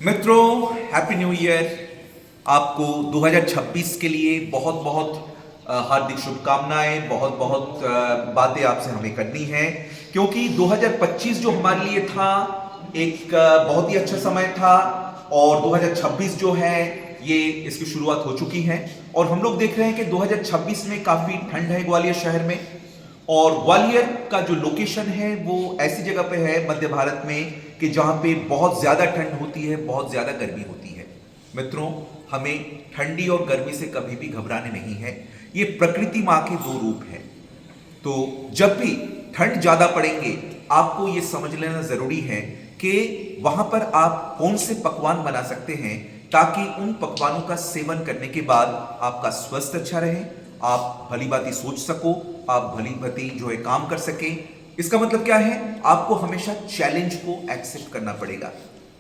मित्रों, happy new year. आपको 2026 के लिए बहुत बहुत हार्दिक शुभकामनाएं। बहुत बहुत बातें आपसे हमें करनी है, क्योंकि 2025 जो हमारे लिए था एक बहुत ही अच्छा समय था, और 2026 जो है ये इसकी शुरुआत हो चुकी है। और हम लोग देख रहे हैं कि 2026 में काफी ठंड है ग्वालियर शहर में। और ग्वालियर का जो लोकेशन है वो ऐसी जगह पे है मध्य भारत में कि जहां पे बहुत ज्यादा ठंड होती है, बहुत ज्यादा गर्मी होती है। मित्रों, हमें ठंडी और गर्मी से कभी भी घबराने नहीं है। ये प्रकृति मां के दो रूप है। तो जब भी ठंड ज्यादा पड़ेंगे, आपको ये समझ लेना जरूरी है कि वहां पर आप कौन से पकवान बना सकते हैं, ताकि उन पकवानों का सेवन करने के बाद आपका स्वास्थ्य अच्छा रहे, आप भली भांति सोच सको, आप भली भांति जो है काम कर सके। इसका मतलब क्या है? आपको हमेशा चैलेंज को एक्सेप्ट करना पड़ेगा।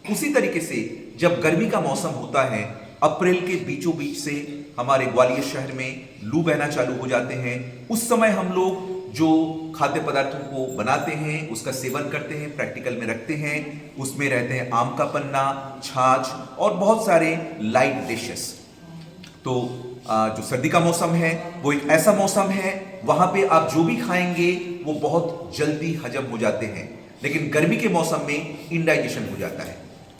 उसी तरीके से जब गर्मी का मौसम होता है, अप्रैल के बीचों बीच से हमारे ग्वालियर शहर में लू बहना चालू हो जाते हैं। उस समय हम लोग जो खाद्य पदार्थों को बनाते हैं, उसका सेवन करते हैं, प्रैक्टिकल में रखते हैं। उसमें रहते हैं आम का पन्ना, छाछ और बहुत सारे लाइट डिशेस। तो जो सर्दी का मौसम है वो एक ऐसा मौसम है, वहां पे आप जो भी खाएंगे वो बहुत जल्दी हजम हो जाते हैं। लेकिन गर्मी के मौसम में इंडाइजेशन हो जाता है।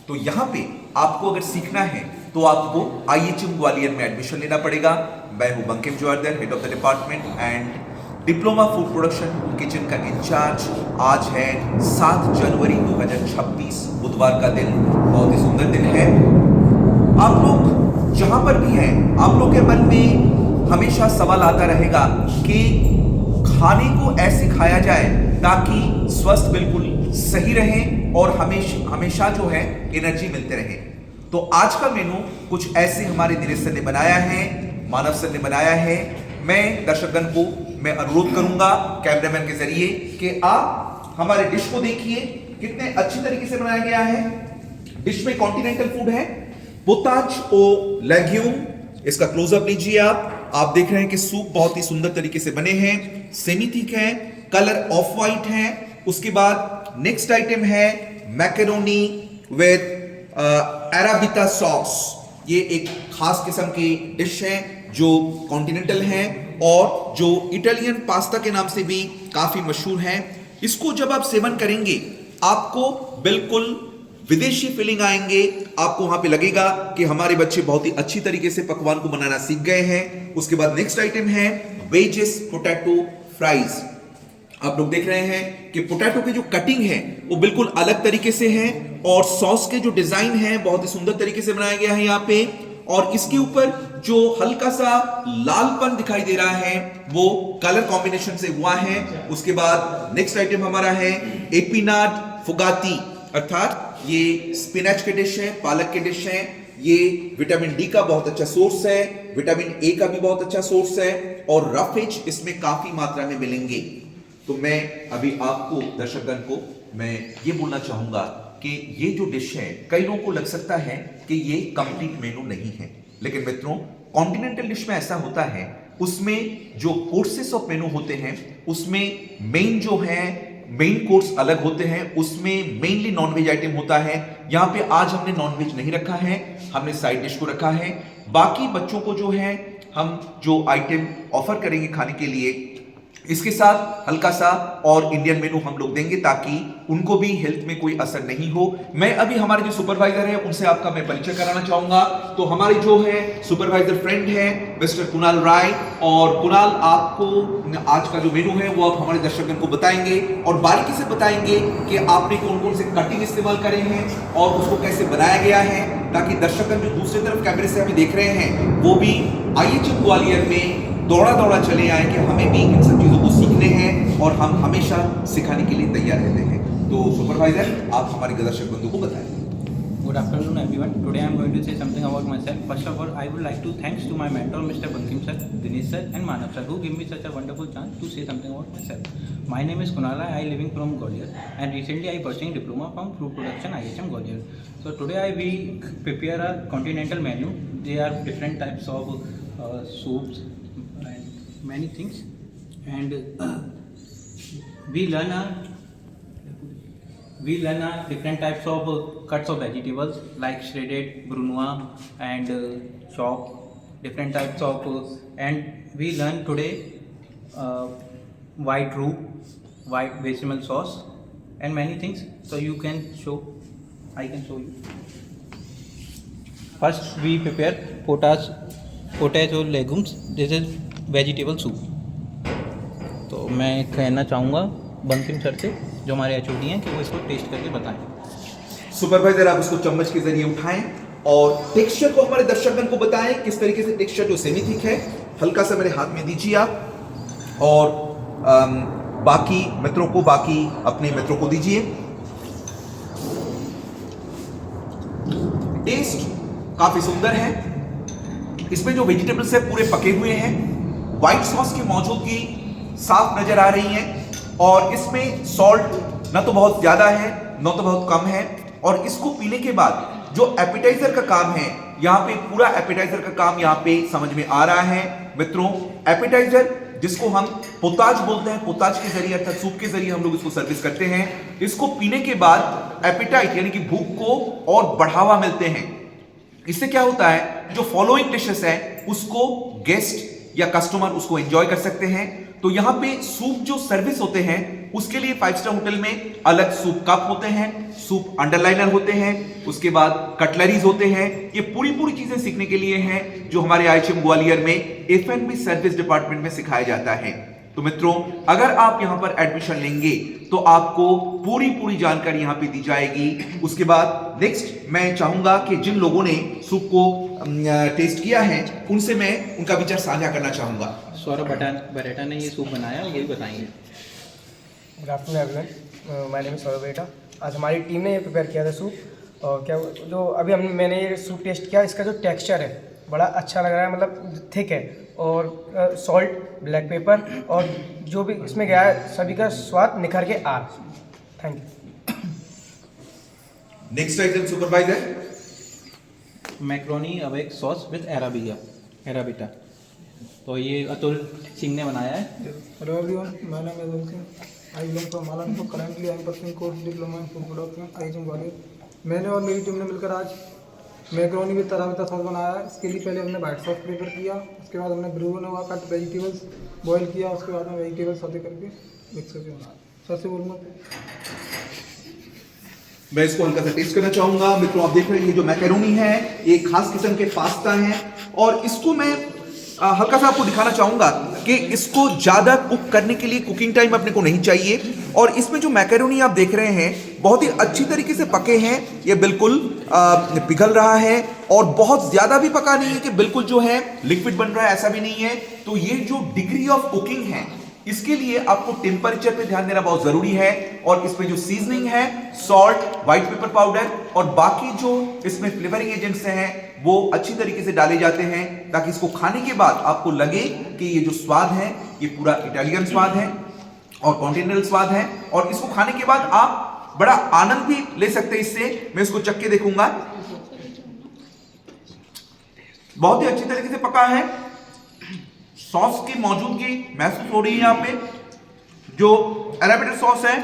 तो यहाँ पे आपको अगर सीखना है तो आपको IHM ग्वालियर में एडमिशन लेना पड़ेगा। मैं हूं Bankim Jordar, head of the department and diploma food production kitchen का इंचार्ज। आज है 7 जनवरी 2026, बुधवार का दिन, बहुत ही सुंदर दिन है। आप लोग जहां पर भी हैं, आप लोग के मन में हमेशा सवाल आता रहेगा कि खाने को ऐसे खाया जाए ताकि स्वास्थ्य बिल्कुल सही रहे और हमेशा जो है एनर्जी मिलते रहे। तो आज का मेनू कुछ ऐसे हमारे दिनेश सर ने बनाया है, मानव सर ने बनाया है। मैं दर्शकगण को मैं अनुरोध करूंगा कैमरामैन के जरिए कि आप हमारे डिश को देखिए, कितने अच्छी तरीके से बनाया गया है। डिश में कॉन्टिनेंटल फूड है, पोताज ओ लेग्यूम। इसका क्लोजअप लीजिए आप देख रहे हैं कि सूप बहुत ही सुंदर तरीके से बने हैं, सेमी थिक है, कलर ऑफ वाइट है। उसके बाद नेक्स्ट आइटम है मैकरोनी विद अराबिता सॉस। ये एक खास किस्म की डिश है जो कॉन्टिनेंटल है और जो इटालियन पास्ता के नाम से भी काफी मशहूर है। इसको जब आप सेवन करेंगे आपको बिल्कुल विदेशी फीलिंग आएंगे। आपको वहां पे लगेगा कि हमारे बच्चे बहुत ही अच्छी तरीके से पकवान को बनाना सीख गए हैं। उसके बाद नेक्स्ट आइटम है वेजेस पोटैटो फ्राइज। आप लोग देख रहे हैं कि पोटैटो की जो कटिंग है वो बिल्कुल अलग तरीके से है, और सॉस के जो डिजाइन है बहुत ही सुंदर तरीके से बनाया गया है यहाँ पे। और इसके ऊपर जो हल्का सा लालपन दिखाई दे रहा है वो कलर कॉम्बिनेशन से हुआ है। उसके बाद नेक्स्ट आइटम हमारा है एपिनाट फुगाती, अर्थात ये स्पिनच के डिश है, पालक के डिश है। ये विटामिन डी का बहुत अच्छा सोर्स है, विटामिन ए का भी बहुत अच्छा सोर्स है, और रफेज इसमें काफी मात्रा में मिलेंगे। तो मैं अभी आपको दर्शकगण को मैं ये बोलना चाहूंगा कि ये जो डिश है, कई लोगों को लग सकता है कि ये कंप्लीट मेनू नहीं है, लेकिन मित्रों कॉन्टिनेंटल डिश में ऐसा होता है, उसमें जो कोर्सेस ऑफ मेनू होते हैं उसमें मेन जो है मेन कोर्स अलग होते हैं, उसमें मेनली नॉनवेज आइटम होता है। यहां पे आज हमने नॉनवेज नहीं रखा है, हमने साइड डिश को रखा है। बाकी बच्चों को जो है हम जो आइटम ऑफर करेंगे खाने के लिए, इसके साथ हल्का सा और इंडियन मेनू हम लोग देंगे ताकि उनको भी हेल्थ में कोई असर नहीं हो। मैं अभी हमारे जो सुपरवाइजर है उनसे आपका मैं परिचय कराना चाहूंगा। तो हमारे जो है सुपरवाइजर फ्रेंड है मिस्टर कुणाल राय, और कुणाल आपको आज का जो मेनू है वो आप हमारे दर्शकों को बताएंगे और बारीकी से बताएंगे कि आपने कौन कौन से कटिंग इस्तेमाल करे हैं और उसको कैसे बनाया गया है, ताकि दर्शक जो दूसरी तरफ कैमरे से अभी देख रहे हैं वो भी IHM ग्वालियर में दौड़ा चले आए कि हमें भी इन सब चीजों को सीखने हैं, और हम हमेशा सिखाने के लिए तैयार रहते हैं। तो सुपरवाइजर आप हमारे दर्शक बंधु को बताएं। Good afternoon, everyone. Today I am going to say something about myself. First of all, I would like to thanks to my mentor, Mr. Bankim sir, Dinesh sir, and Manav sir, who give me such a wonderful chance to say something about myself. My name is Kunala. I living from Gwalior, and recently I pursuing diploma from food production IHM Gwalior. So today I will prepare a continental menu. There are different types of soups and many things, and we learn we learn different types of cuts of vegetables like shredded, brunoise, and chopped. Different types of, and we learn today uh, white roux, white bechamel sauce, and many things. So you can show. I can show you. First, we prepare potato legumes. This is vegetable soup. तो मैं कहना चाहूँगा Bankim sir से, जो हमारे HOD हैं, कि वो इसको टेस्ट करके बताएं। सुपरवाइजर आप उसको चम्मच के जरिए उठाएं और टेक्सचर को हमारे दर्शकगण को बताएं किस तरीके से टेक्सचर जो सेमी थिक है, हल्का सा मेरे हाथ में दीजिए आप, और बाकी मित्रों को, बाकी अपने मित्रों को दीजिए। टेस्ट काफी सुंदर है। इसमें जो वेजिटेबल्स है पूरे पके हुए हैं, व्हाइट सॉस की मौजूदगी साफ नजर आ रही है, और इसमें सॉल्ट न तो बहुत ज्यादा है न तो बहुत कम है। और इसको पीने के बाद जो एपेटाइजर का काम है, यहाँ पे पूरा एपेटाइजर का काम यहाँ पे समझ में आ रहा है मित्रों। एपेटाइजर जिसको हम पोताज बोलते हैं, पोताज के जरिए अर्थात सूप के जरिए हम लोग इसको सर्विस करते हैं। इसको पीने के बाद एपेटाइट यानी कि भूख को और बढ़ावा मिलते हैं। इससे क्या होता है, जो फॉलोइंग डिशेस है उसको गेस्ट या कस्टमर उसको एंजॉय कर सकते हैं। तो यहाँ पे सूप जो सर्विस होते हैं उसके लिए 5 स्टार होटल में अलग सूप कप होते हैं, सूप अंडरलाइनर होते हैं, उसके बाद कटलरीज होते हैं। ये पूरी चीजें सीखने के लिए हैं जो हमारे आईएचएम ग्वालियर में एफएनबी सर्विस डिपार्टमेंट में सिखाया जाता है। तो मित्रों, अगर आप यहाँ पर एडमिशन लेंगे तो आपको पूरी जानकारी यहाँ पे दी जाएगी। उसके बाद नेक्स्ट मैं चाहूंगा कि जिन लोगों ने सूप को टेस्ट किया है उनसे मैं उनका विचार साझा करना चाहूंगा। सौरभ बरेटा ने ये सूप बनाया, यही बताएंगे। Good afternoon everyone, my name is Saurabh Bareta. आज हमारी टीम ने ये प्रिपेयर किया था सूप। और क्या जो अभी मैंने ये सूप टेस्ट किया, इसका जो टेक्सचर है बड़ा अच्छा लग रहा है, मतलब थिक है, और सॉल्ट, ब्लैक पेपर और जो भी इसमें गया है सभी का स्वाद निखर के आ। Thank you. Next item supervisor, macaroni अवेक सॉस विद एराबिटा। तो ये अतुल सिंह ने बनाया है। Hello everyone, my name is Atul Singh. I belong from Malanpur. Currently I am pursuing course diploma in food production IHM Gwalior. मैंने और मेरी टीम ने मिलकर आज मैक्रोनी विद एराबिटा सॉस बनाया है। इसके लिए पहले हमने वाइट सॉस प्रिपेयर किया, उसके बाद हमने ब्रूनोवा कट वेजिटेबल्स बॉईल किया, उसके बाद में वेजिटेबल्स सौते करके मिक्स करके बनाया। सबसे बोलूँगा मैं इसको हल्का सा टेस्ट करना चाहूंगा। मित्रों, आप देख रहे हैं ये जो मैकेरोनी है ये खास किस्म के पास्ता है, और इसको मैं हल्का सा आपको दिखाना चाहूंगा कि इसको ज्यादा कुक करने के लिए कुकिंग टाइम अपने को नहीं चाहिए। और इसमें जो मैकेरोनी आप देख रहे हैं बहुत ही अच्छी तरीके से पके हैं, ये बिल्कुल पिघल रहा है, और बहुत ज्यादा भी पका नहीं है कि बिल्कुल जो है लिक्विड बन रहा है, ऐसा भी नहीं है। तो ये जो डिग्री ऑफ कुकिंग है इसके लिए आपको टेम्परेचर पे ध्यान देना बहुत जरूरी है। और इसमें जो सीजनिंग है, सॉल्ट, व्हाइट पेपर पाउडर और बाकी जो इसमें फ्लेवरिंग एजेंट्स हैं वो अच्छी तरीके से डाले जाते हैं, ताकि इसको खाने के बाद आपको लगे कि ये जो स्वाद है ये पूरा इटालियन स्वाद है और कॉन्टिनेंटल स्वाद है। और इसको खाने के बाद आप बड़ा आनंद भी ले सकते हैं इससे। मैं इसको चख के देखूंगा, बहुत ही अच्छी तरीके से पका है। सॉस की मौजूदगी महसूस हो रही है यहाँ पे। जो एराबिटा सॉस है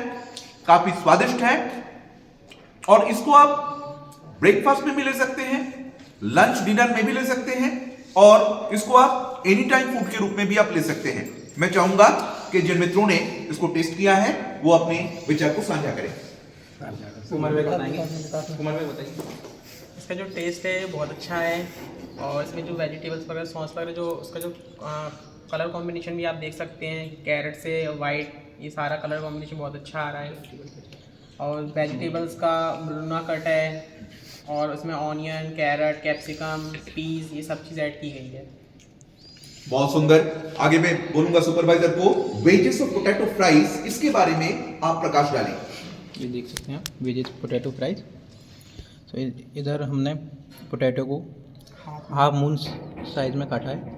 काफी स्वादिष्ट है, और इसको आप ब्रेकफास्ट में भी ले सकते हैं, लंच डिनर में भी ले सकते हैं, और इसको आप एनी टाइम फूड के रूप में भी आप ले सकते हैं। मैं चाहूंगा कि जिन मित्रों ने इसको टेस्ट किया है वो अपने विचार को साझा करें। उमर भाई बताएंगे। उमर भाई बताइए। इसका जो टेस्ट है बहुत अच्छा है, और इसमें जो वेजिटेबल्स वगैरह सॉस वगैरह जो उसका जो कलर कॉम्बिनेशन भी आप देख सकते हैं, कैरेट से वाइट, ये सारा कलर कॉम्बिनेशन बहुत अच्छा आ रहा है। और वेजिटेबल्स का ब्रूना कट है, और उसमें ऑनियन, कैरेट, कैप्सिकम, पीस, ये सब चीज़ ऐड की गई है। बहुत सुंदर। आगे मैं बोलूंगा सुपरवाइजर को वेजेस ऑफ पोटैटो फ्राइज, इसके बारे में आप प्रकाश डालें। ये देख सकते हैं वेजेस पोटैटो फ्राइज। तो इधर हमने पोटैटो को हाफ मून साइज में काटा है,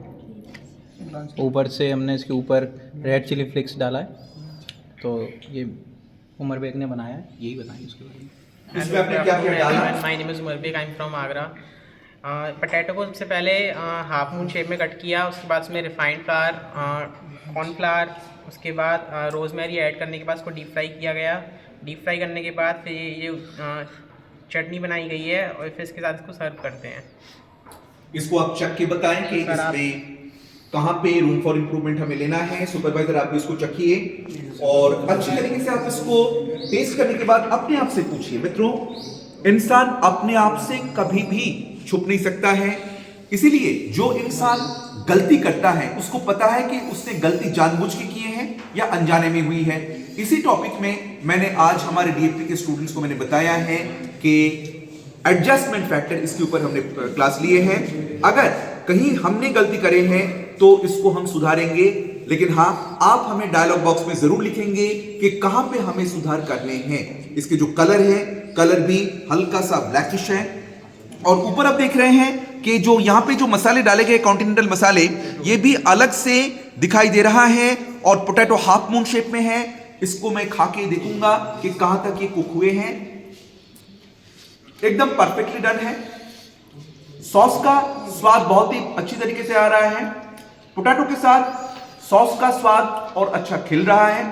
ऊपर से हमने इसके ऊपर रेड चिली फ्लेक्स डाला है। तो ये उमर बेग ने बनाया है, यही बताएं उसके बारे में। इसमें आपने क्या क्या डाला? My name is Umar Beg, I am from Agra. Potato को सबसे पहले हाफ मून शेप में कट किया, उसके बाद उसमें रिफाइंड फ्लावर, कॉर्नफ्लावर, उसके बाद रोजमेरी ऐड करने के बाद उसको डीप फ्राई किया गया। डीप फ्राई करने के बाद फिर ये चटनी बनाई गई है और फिर इसके साथ इसको सर्व करते हैं। इसको आप चख के बताएं कि सर, आप- इसमें कहां पे रूम फॉर इंप्रूवमेंट हमें लेना है। सुपरवाइजर आप भी इसको चखिए और अच्छी तरीके से आप इसको टेस्ट करने के बाद अपने आप से पूछिए। मित्रों, इंसान अपने आप से कभी भी छुप नहीं सकता है, इसीलिए जो इंसान गलती करता है उसको पता है कि उसने गलती जानबूझ के किए हैं या अनजाने में हुई है। इसी टॉपिक में मैंने आज हमारे डीएपी के स्टूडेंट्स को मैंने बताया है कि एडजस्टमेंट फैक्टर, इसके ऊपर हमने क्लास लिए हैं। अगर कहीं हमने गलती करे हैं तो इसको हम सुधारेंगे, लेकिन हाँ, आप हमें डायलॉग बॉक्स में जरूर लिखेंगे कि कहां पे हमें सुधार करने हैं। इसके जो कलर है, कलर भी हल्का सा ब्लैकिश है और ऊपर आप देख रहे हैं कि जो यहाँ पे जो मसाले डाले गए कॉन्टिनेंटल मसाले, ये भी अलग से दिखाई दे रहा है और पोटैटो हाफ मून शेप में है। इसको मैं खा के देखूंगा कि कहां तक ये कुक हुए हैं। एकदम परफेक्टली डन है। सॉस का स्वाद बहुत ही अच्छी तरीके से आ रहा है। पोटैटो के साथ सॉस का स्वाद और अच्छा खिल रहा है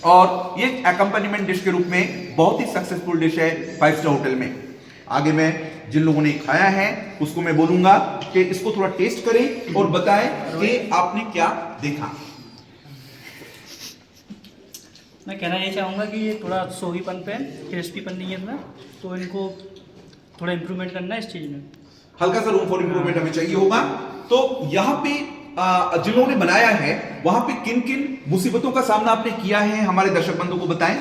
और ये एकम्पनीमेंट डिश के रूप में बहुत ही सक्सेसफुल डिश है 5 स्टार होटल में। आगे मैं जिन लोगों ने खाया है उसको मैं बोलूंगा कि इसको थोड़ा टेस्ट करें और बताएं कि आपने क्या देखा। मैं कहना ये चाहूँगा कि ये थोड़ा सोगीपन पे क्रिस्पीपन नहीं है इसमें, तो इनको थोड़ा इम्प्रूवमेंट करना है इस चीज़ में। हल्का सा रूम फॉर इंप्रूवमेंट हमें चाहिए होगा। तो यहाँ पे जिन लोगों ने बनाया है वहां पे किन किन मुसीबतों का सामना आपने किया है, हमारे दर्शक बंधु को बताएं।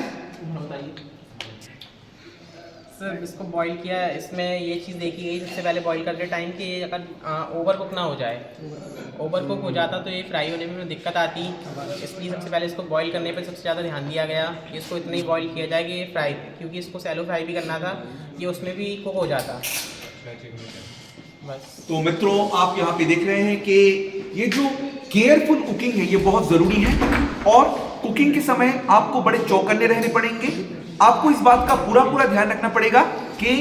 सर, इसको बॉईल किया, इसमें ये चीज़ देखी गई सबसे पहले बॉईल करते टाइम कि अगर ओवर कुक ना हो जाए। ओवर कुक हो जाता तो ये फ्राई होने में दिक्कत आती, इसलिए सबसे पहले इसको बॉईल करने पर सबसे ज़्यादा ध्यान दिया गया कि इसको इतना ही बॉईल किया जाए कि ये फ्राई, क्योंकि इसको सैलो फ्राई भी करना था, ये उसमें भी कुक हो जाता। बस। तो मित्रों, आप यहाँ पे देख रहे हैं कि ये जो केयरफुल कुकिंग है ये बहुत जरूरी है और कुकिंग के समय आपको बड़े चौकन्ने रहने पड़ेंगे। आपको इस बात का पूरा ध्यान रखना पड़ेगा कि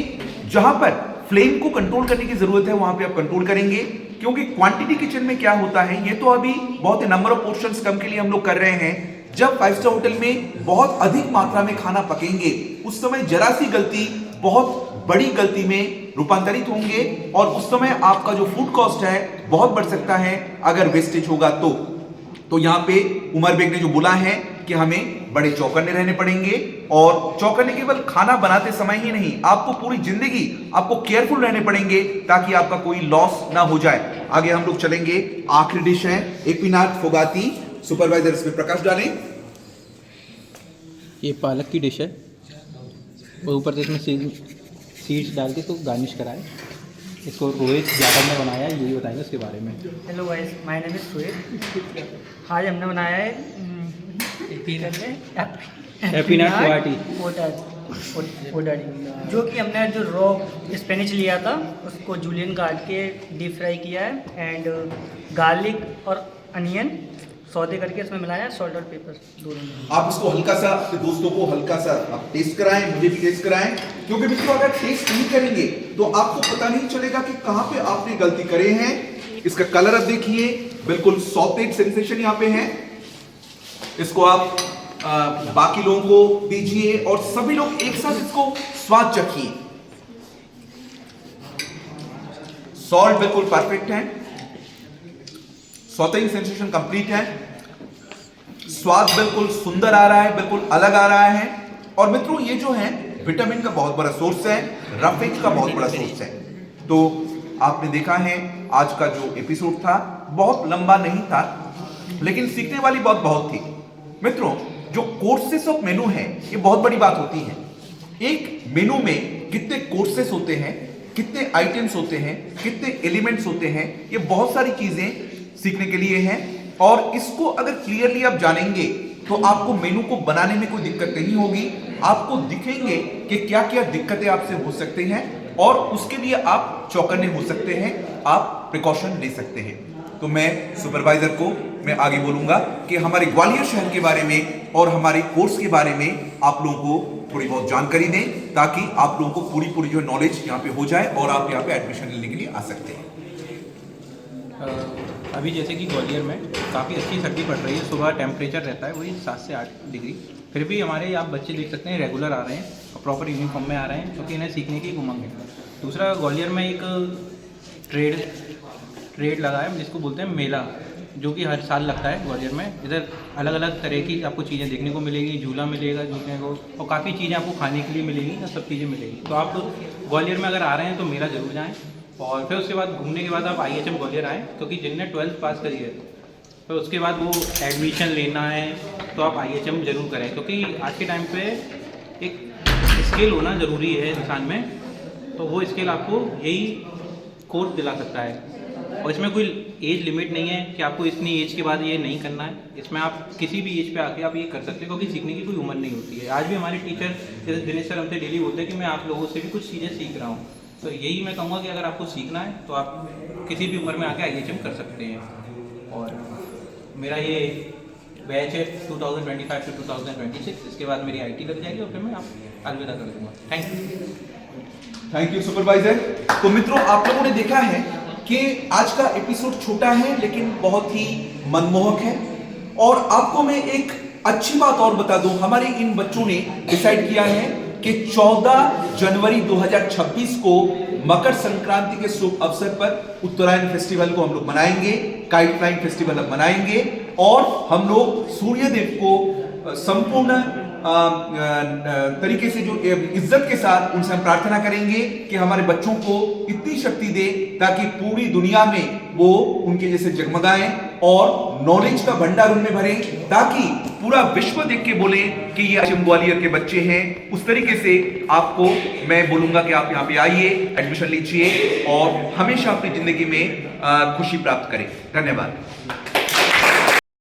जहां पर फ्लेम को कंट्रोल करने की जरूरत है वहां पे आप कंट्रोल करेंगे, क्योंकि क्वांटिटी किचन में क्या होता है, ये तो अभी बहुत ही नंबर ऑफ पोर्शंस कम के लिए हम लोग कर रहे हैं। जब 5 स्टार होटल में बहुत अधिक मात्रा में खाना पकेंगे उस समय जरा सी गलती बहुत बड़ी गलती में रूपांतरित होंगे और उस समय आपका जो फूड कॉस्ट है बहुत बढ़ सकता है अगर वेस्टेज होगा तो यहाँ पे उमर बेग ने जो बोला है कि हमें बड़े चौकन्ने रहने पड़ेंगे और चौकन्ने केवल खाना बनाते समय ही नहीं, आपको पूरी जिंदगी आपको केयरफुल रहने पड़ेंगे ताकि आपका कोई लॉस ना हो जाए। आगे हम लोग चलेंगे। आखिरी डिश है एपिनाट फोगाती। सुपरवाइजर इसमें प्रकाश डालें। ये पालक की डिश है और ऊपर से इसमें सीड्स डाल के तो गार्निश कराए। इसको रोहित यादव ने बनाया है, यही बताएंगे उसके बारे में। Hello guys, my name is Rohit. आज हमने बनाया है एपिनट फोगाटी। पोटैटो, जो कि हमने जो रॉ स्पेनिच लिया था उसको जूलियन काट के डीप फ्राई किया है एंड गार्लिक और अनियन सौदे करके इसमें मिलाया, सॉल्ट और पेपर दोनों में। आप इसको हल्का सा अपने दोस्तों को हल्का सा आप टेस्ट कराएं, मुझे भी टेस्ट कराएं, क्योंकि मित्रों अगर टेस्ट नहीं करेंगे तो आपको पता नहीं चलेगा कि कहां पे आपने गलती करे हैं। इसका कलर आप देखिए, बिल्कुल सॉटेड सेंसेशन यहाँ पे है। इसको आप बाकी लोगों को दीजिए और सभी लोग एक साथ इसको स्वाद चखिए। सॉल्ट बिल्कुल परफेक्ट है, सॉटेइंग सेंसेशन कंप्लीट है, स्वाद बिल्कुल सुंदर आ रहा है, बिल्कुल अलग आ रहा है। और मित्रों ये जो है विटामिन का बहुत बड़ा सोर्स है, रफेज का बहुत बड़ा सोर्स है। तो आपने देखा है आज का जो एपिसोड था बहुत लंबा नहीं था, लेकिन सीखने वाली बात बहुत थी। मित्रों जो कोर्सेस ऑफ मेनू है ये बहुत बड़ी बात होती है। एक मेनू में कितने कोर्सेस होते हैं, कितने आइटम्स होते हैं, कितने एलिमेंट्स होते हैं, ये बहुत सारी चीजें सीखने के लिए है। और इसको अगर क्लियरली आप जानेंगे तो आपको मेनू को बनाने में कोई दिक्कत नहीं होगी। आपको दिखेंगे कि क्या क्या दिक्कतें आपसे हो सकते हैं और उसके लिए आप चौकन्ने हो सकते हैं, आप प्रिकॉशन ले सकते हैं। तो मैं सुपरवाइजर को मैं आगे बोलूंगा कि हमारे ग्वालियर शहर के बारे में और हमारे कोर्स के बारे में आप लोगों को थोड़ी बहुत जानकारी दें ताकि आप लोगों को पूरी जो नॉलेज यहाँ पे हो जाए और आप यहाँ पे एडमिशन लेने के लिए आ सकते हैं। अभी जैसे कि ग्वालियर में काफ़ी अच्छी सर्दी पड़ रही है, सुबह टेम्परेचर रहता है वही 7 से 8 डिग्री, फिर भी हमारे आप बच्चे देख सकते हैं रेगुलर आ रहे हैं और प्रॉपर यूनिफॉर्म में आ रहे हैं, क्योंकि इन्हें सीखने की उमंग है। दूसरा, ग्वालियर में एक ट्रेड लगा है जिसको बोलते हैं मेला, जो कि हर साल लगता है ग्वालियर में। इधर अलग अलग तरह की आपको चीज़ें देखने को मिलेगी, झूला मिलेगा झूलने को, और काफ़ी चीज़ें आपको खाने के लिए मिलेगी, ये सब चीज़ें मिलेगी। तो आप ग्वालियर में अगर आ रहे हैं तो मेला ज़रूर जाएँ, और फिर उसके बाद घूमने के बाद आप IHM ग्वालियर आएँ, क्योंकि जिनने 12th पास करी है तो उसके बाद वो एडमिशन लेना है तो आप IHM ज़रूर करें, क्योंकि आज के टाइम पे एक स्किल होना ज़रूरी है इंसान में, तो वो स्किल आपको यही कोर्स दिला सकता है। और इसमें कोई एज लिमिट नहीं है कि आपको इतनी एज के बाद ये नहीं करना है, इसमें आप किसी भी एज पे आके आप ये कर सकते हो, क्योंकि सीखने की कोई उम्र नहीं होती है। आज भी हमारे टीचर जैसे दिनेश सर हमसे डेली बोलते हैं कि मैं आप लोगों से भी कुछ चीज़ें सीख रहा हूँ, तो यही मैं कहूँगा कि अगर आपको सीखना है तो आप किसी भी उम्र में आके IHM कर सकते हैं। और मेरा ये बैच है 2025 से 2026, इसके बाद मेरी IT लग जाएगी और फिर मैं आप अलविदा कर दूँगा। Thank you supervisor. तो मित्रों, आप लोगों ने देखा है कि आज का एपिसोड छोटा है लेकिन बहुत ही मनमोहक है। और आपको मैं एक अच्छी बात और बता दूं, हमारे इन बच्चों ने डिसाइड किया है कि 14 जनवरी 2026 को मकर संक्रांति के शुभ अवसर पर उत्तरायण फेस्टिवल को हम लोग मनाएंगे, काइट फ्लाइंग फेस्टिवल हम मनाएंगे, और हम लोग सूर्य देव को संपूर्ण तरीके से जो इज्जत के साथ उनसे हम प्रार्थना करेंगे कि हमारे बच्चों को इतनी शक्ति दे ताकि पूरी दुनिया में वो उनके जैसे जगमगाएं और नॉलेज का भंडार उनमें भरें, ताकि पूरा विश्व देख के बोले कि ये IHM ग्वालियर के बच्चे हैं। उस तरीके से आपको मैं बोलूंगा कि आप यहाँ पे आइए, एडमिशन लीजिए और हमेशा अपनी जिंदगी में खुशी प्राप्त करें। धन्यवाद।